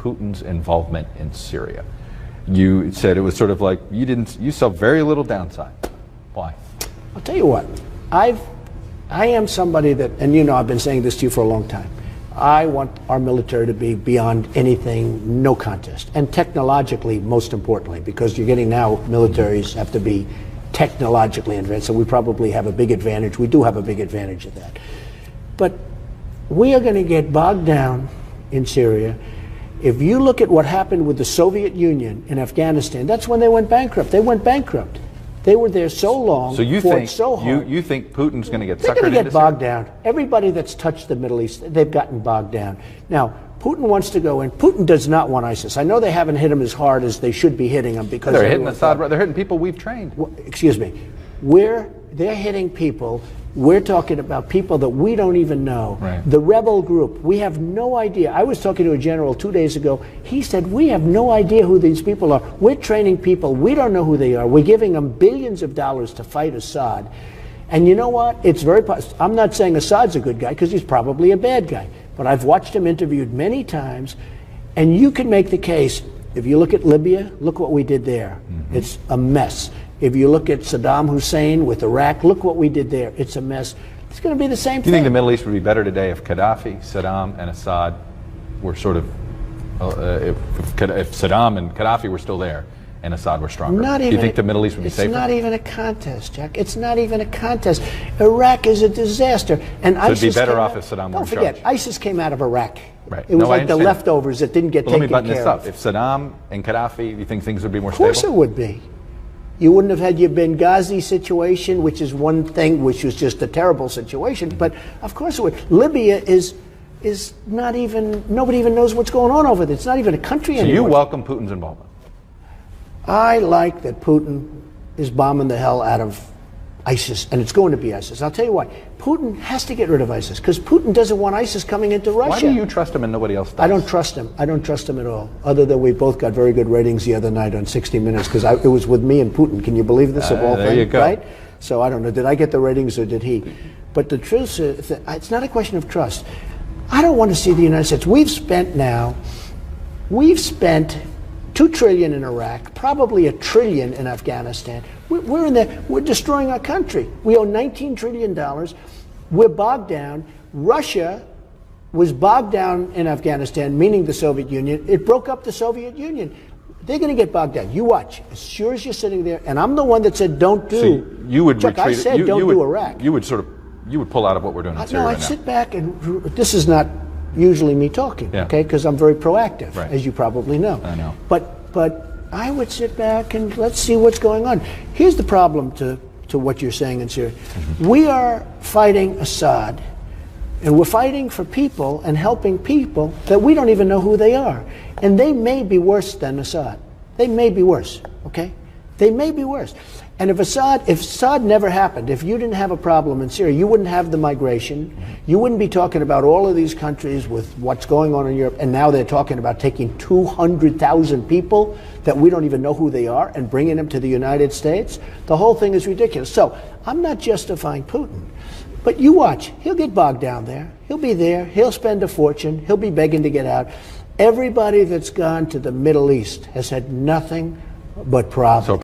Putin's involvement in Syria? You said it was sort of like you saw very little downside. Why? I'll tell you what, I am somebody that, and you know I've been saying this to you for a long time, I want our military to be beyond anything, no contest. And technologically, most importantly, because you're getting now, militaries have to be technologically advanced, so we probably have a big advantage. We do have a big advantage of that. But we are going to get bogged down in Syria. If you look at what happened with the Soviet Union in Afghanistan, that's when they went bankrupt. They went bankrupt. They were there so long, so you fought think, so hard. You think Putin's going to get suckered into They're going to get bogged Syria? down. Everybody that's touched the Middle East, they've gotten bogged down. Now, Putin wants to go in. Putin does not want ISIS. I know they haven't hit him as hard as they should be hitting him because they're hitting Assad. They're hitting people we've trained. Well, excuse me. They're hitting people. We're talking about people that we don't even know. Right. The rebel group, we have no idea. I was talking to a general 2 days ago. He said, we have no idea who these people are. We're training people. We don't know who they are. We're giving them billions of dollars to fight Assad. And you know what? It's very possible. I'm not saying Assad's a good guy because he's probably a bad guy. But I've watched him interviewed many times. And you can make the case, if you look at Libya, look what we did there. Mm-hmm. It's a mess. If you look at Saddam Hussein with Iraq, look what we did there. It's a mess. It's going to be the same thing. Do you think the Middle East would be better today if Gaddafi, Saddam, and Assad were sort of, if Saddam and Gaddafi were still there and Assad were stronger? Do you think the Middle East would be safer? It's not even a contest, Jack. It's not even a contest. Iraq is a disaster. And so it'd be better off if Saddam were in charge. Don't forget, ISIS came out of Iraq. Right. It was like the leftovers that didn't get taken care of. Let me button this up. If Saddam and Gaddafi, do you think things would be more stable? Of course it would be. You wouldn't have had your Benghazi situation, which is one thing, which was just a terrible situation. But of course it would. Libya is not even, nobody even knows what's going on over there. It's not even a country anymore. So you welcome Putin's involvement? I like that Putin is bombing the hell out of ISIS, and it's going to be ISIS. I'll tell you why. Putin has to get rid of ISIS because Putin doesn't want ISIS coming into Russia. Why do you trust him and nobody else does? I don't trust him. I don't trust him at all. Other than we both got very good ratings the other night on 60 Minutes because it was with me and Putin. Can you believe this? Of all there things, you go. Right? So I don't know. Did I get the ratings or did he? But the truth is, it's not a question of trust. I don't want to see the United States. We've spent $2 trillion in Iraq, probably $1 trillion in Afghanistan. We're in there. We're destroying our country. We owe $19 trillion. We're bogged down. Russia was bogged down in Afghanistan, meaning the Soviet Union. It broke up the Soviet Union. They're going to get bogged down. You watch. As sure as you're sitting there, and I'm the one that said don't do. So you would Chuck, retreat. I said don't do Iraq. You would pull out of what we're doing in Syria No, right I'd now. sit back and this is not usually me talking, okay? Because I'm very proactive, right, as you probably know. I know. But I would sit back and let's see what's going on. Here's the problem to what you're saying in Syria. Mm-hmm. We are fighting Assad, and we're fighting for people and helping people that we don't even know who they are. And they may be worse than Assad. They may be worse, okay? They may be worse. And if Assad never happened, if you didn't have a problem in Syria, you wouldn't have the migration. You wouldn't be talking about all of these countries with what's going on in Europe. And now they're talking about taking 200,000 people that we don't even know who they are and bringing them to the United States. The whole thing is ridiculous. So I'm not justifying Putin. But you watch. He'll get bogged down there. He'll be there. He'll spend a fortune. He'll be begging to get out. Everybody that's gone to the Middle East has had nothing but problems.